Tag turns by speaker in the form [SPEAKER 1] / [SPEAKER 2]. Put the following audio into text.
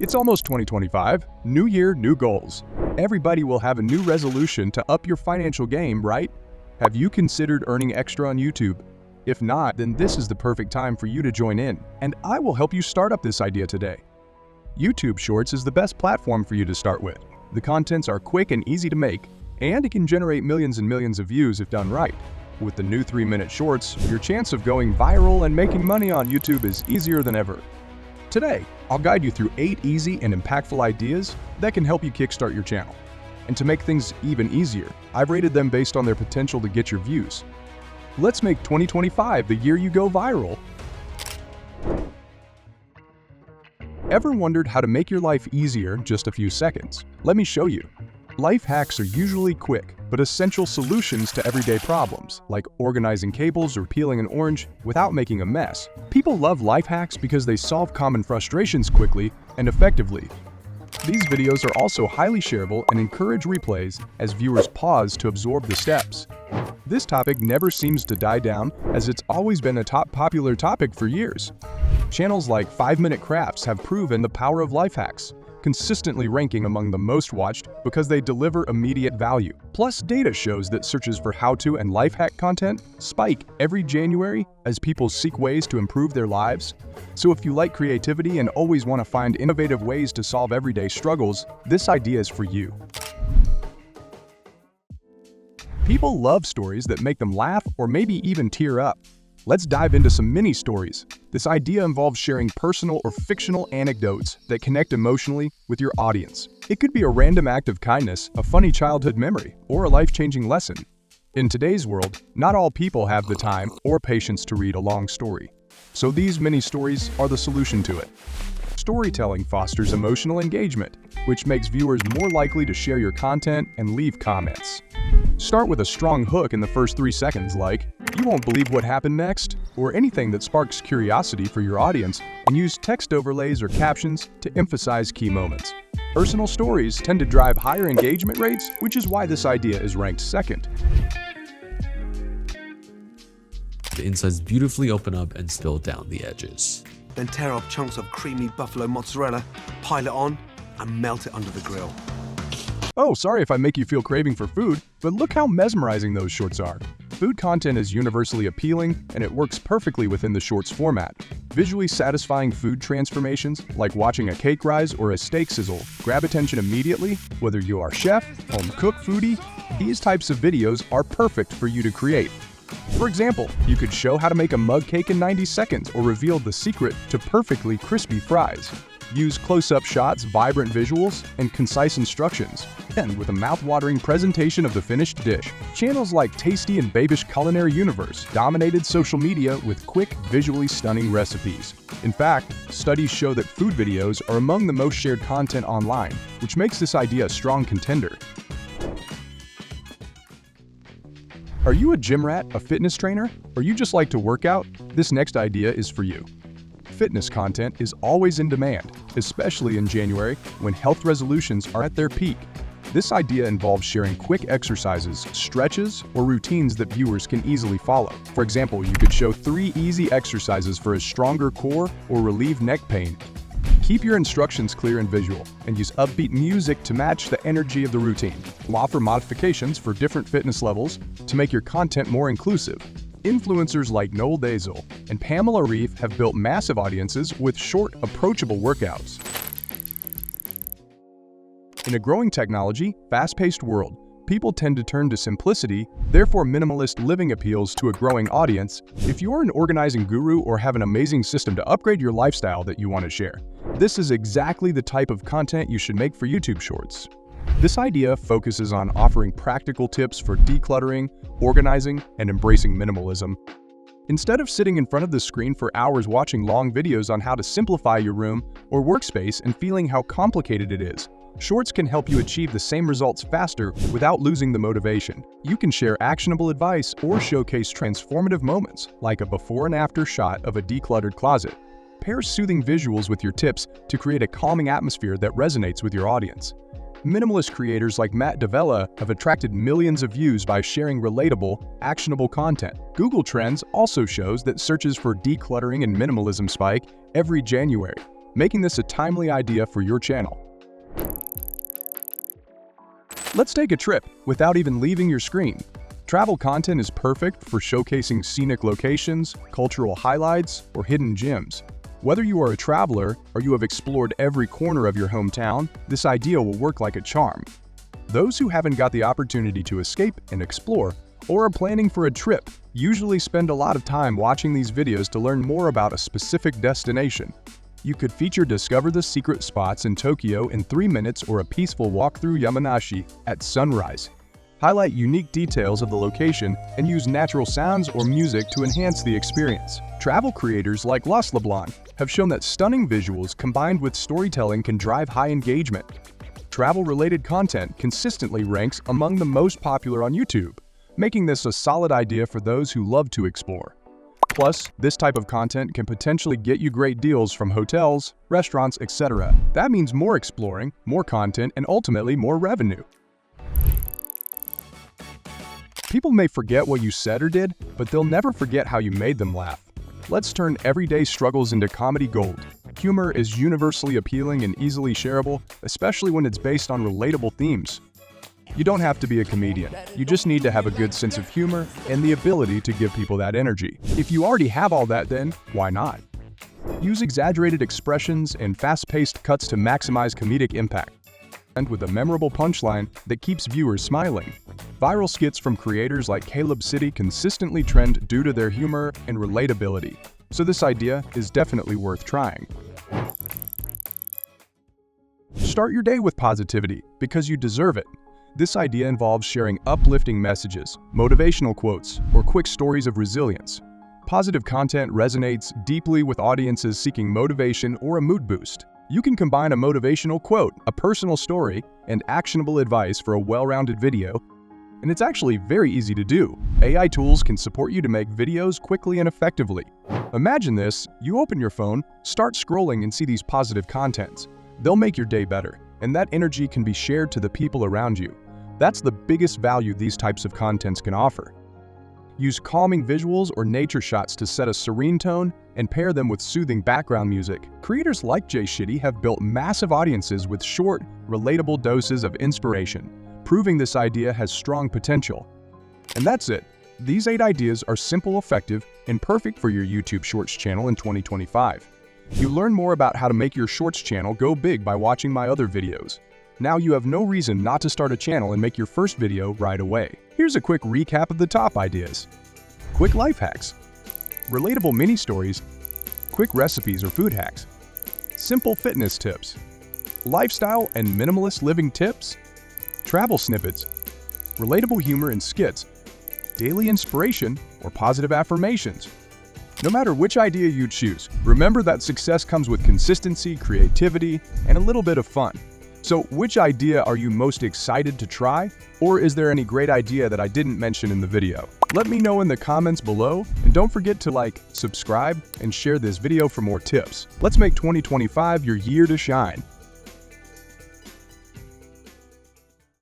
[SPEAKER 1] It's almost 2025, new year, new goals. Everybody will have a new resolution to up your financial game, right? Have you considered earning extra on YouTube? If not, then this is the perfect time for you to join in, and I will help you start up this idea today. YouTube Shorts is the best platform for you to start with. The contents are quick and easy to make, and it can generate millions and millions of views if done right. With the new 3-minute shorts, your chance of going viral and making money on YouTube is easier than ever. Today, I'll guide you through 8 easy and impactful ideas that can help you kickstart your channel. And to make things even easier, I've rated them based on their potential to get your views. Let's make 2025 the year you go viral. Ever wondered how to make your life easier in just a few seconds? Let me show you. Life hacks are usually quick, but essential solutions to everyday problems, like organizing cables or peeling an orange without making a mess. People love life hacks because they solve common frustrations quickly and effectively. These videos are also highly shareable and encourage replays as viewers pause to absorb the steps. This topic never seems to die down, as it's always been a top popular topic for years. Channels like 5-Minute Crafts have proven the power of life hacks, consistently ranking among the most watched because they deliver immediate value. Plus, data shows that searches for how-to and life hack content spike every January as people seek ways to improve their lives. So if you like creativity and always want to find innovative ways to solve everyday struggles, this idea is for you. People love stories that make them laugh or maybe even tear up. Let's dive into some mini stories. This idea involves sharing personal or fictional anecdotes that connect emotionally with your audience. It could be a random act of kindness, a funny childhood memory, or a life-changing lesson. In today's world, not all people have the time or patience to read a long story. So these mini stories are the solution to it. Storytelling fosters emotional engagement, which makes viewers more likely to share your content and leave comments. Start with a strong hook in the first 3 seconds like, "You won't believe what happened next," or anything that sparks curiosity for your audience, and use text overlays or captions to emphasize key moments. Personal stories tend to drive higher engagement rates, which is why this idea is ranked second.
[SPEAKER 2] The insides beautifully open up and spill down the edges.
[SPEAKER 3] Then tear off chunks of creamy buffalo mozzarella, pile it on, and melt it under the grill.
[SPEAKER 1] Oh, sorry if I make you feel craving for food, but look how mesmerizing those shorts are. Food content is universally appealing, and it works perfectly within the shorts format. Visually satisfying food transformations, like watching a cake rise or a steak sizzle, grab attention immediately. Whether you are chef, home cook, foodie, these types of videos are perfect for you to create. For example, you could show how to make a mug cake in 90 seconds or reveal the secret to perfectly crispy fries. Use close-up shots, vibrant visuals, and concise instructions, and with a mouth-watering presentation of the finished dish. Channels like Tasty and Babish Culinary Universe dominated social media with quick, visually stunning recipes. In fact, studies show that food videos are among the most shared content online, which makes this idea a strong contender. Are you a gym rat, a fitness trainer, or you just like to work out? This next idea is for you. Fitness content is always in demand, especially in January when health resolutions are at their peak. This idea involves sharing quick exercises, stretches, or routines that viewers can easily follow. For example, you could show 3 easy exercises for a stronger core or relieve neck pain. Keep your instructions clear and visual, and use upbeat music to match the energy of the routine. We'll offer modifications for different fitness levels to make your content more inclusive. Influencers like Noel Dazel and Pamela Reif have built massive audiences with short, approachable workouts. In a growing technology, fast-paced world, people tend to turn to simplicity, therefore minimalist living appeals to a growing audience. If you're an organizing guru or have an amazing system to upgrade your lifestyle that you want to share, this is exactly the type of content you should make for YouTube Shorts. This idea focuses on offering practical tips for decluttering, organizing, and embracing minimalism. Instead of sitting in front of the screen for hours watching long videos on how to simplify your room or workspace and feeling how complicated it is, Shorts can help you achieve the same results faster without losing the motivation. You can share actionable advice or showcase transformative moments, like a before and after shot of a decluttered closet. Pair soothing visuals with your tips to create a calming atmosphere that resonates with your audience. Minimalist creators like Matt D'Avella have attracted millions of views by sharing relatable, actionable content. Google Trends also shows that searches for decluttering and minimalism spike every January. making this a timely idea for your channel. Let's take a trip without even leaving your screen. Travel content is perfect for showcasing scenic locations, cultural highlights, or hidden gems. Whether you are a traveler or you have explored every corner of your hometown, this idea will work like a charm. Those who haven't got the opportunity to escape and explore or are planning for a trip usually spend a lot of time watching these videos to learn more about a specific destination. You could feature discover the secret spots in Tokyo in 3 minutes or a peaceful walk through Yamanashi at sunrise. Highlight unique details of the location and use natural sounds or music to enhance the experience. Travel creators like Los LeBlanc have shown that stunning visuals combined with storytelling can drive high engagement. Travel-related content consistently ranks among the most popular on YouTube, making this a solid idea for those who love to explore. Plus, this type of content can potentially get you great deals from hotels, restaurants, etc. That means more exploring, more content, and ultimately more revenue. People may forget what you said or did, but they'll never forget how you made them laugh. Let's turn everyday struggles into comedy gold. Humor is universally appealing and easily shareable, especially when it's based on relatable themes. You don't have to be a comedian. You just need to have a good sense of humor and the ability to give people that energy. If you already have all that, then why not? Use exaggerated expressions and fast-paced cuts to maximize comedic impact, and with a memorable punchline that keeps viewers smiling. Viral skits from creators like Caleb City consistently trend due to their humor and relatability, so this idea is definitely worth trying. Start your day with positivity because you deserve it. This idea involves sharing uplifting messages, motivational quotes, or quick stories of resilience. Positive content resonates deeply with audiences seeking motivation or a mood boost. You can combine a motivational quote, a personal story, and actionable advice for a well-rounded video, and it's actually very easy to do. AI tools can support you to make videos quickly and effectively. Imagine this: you open your phone, start scrolling, and see these positive contents. They'll make your day better, and that energy can be shared to the people around you. That's the biggest value these types of contents can offer. Use calming visuals or nature shots to set a serene tone and pair them with soothing background music. Creators like Jay Shetty have built massive audiences with short, relatable doses of inspiration, proving this idea has strong potential. And that's it. These 8 ideas are simple, effective, and perfect for your YouTube Shorts channel in 2025. You learn more about how to make your Shorts channel go big by watching my other videos. Now you have no reason not to start a channel and make your first video right away. Here's a quick recap of the top ideas. Quick life hacks, relatable mini stories, quick recipes or food hacks, simple fitness tips, lifestyle and minimalist living tips, travel snippets, relatable humor and skits, daily inspiration or positive affirmations. No matter which idea you choose, remember that success comes with consistency, creativity, and a little bit of fun. So which idea are you most excited to try? Or is there any great idea that I didn't mention in the video? Let me know in the comments below, and don't forget to like, subscribe, and share this video for more tips. Let's make 2025 your year to shine.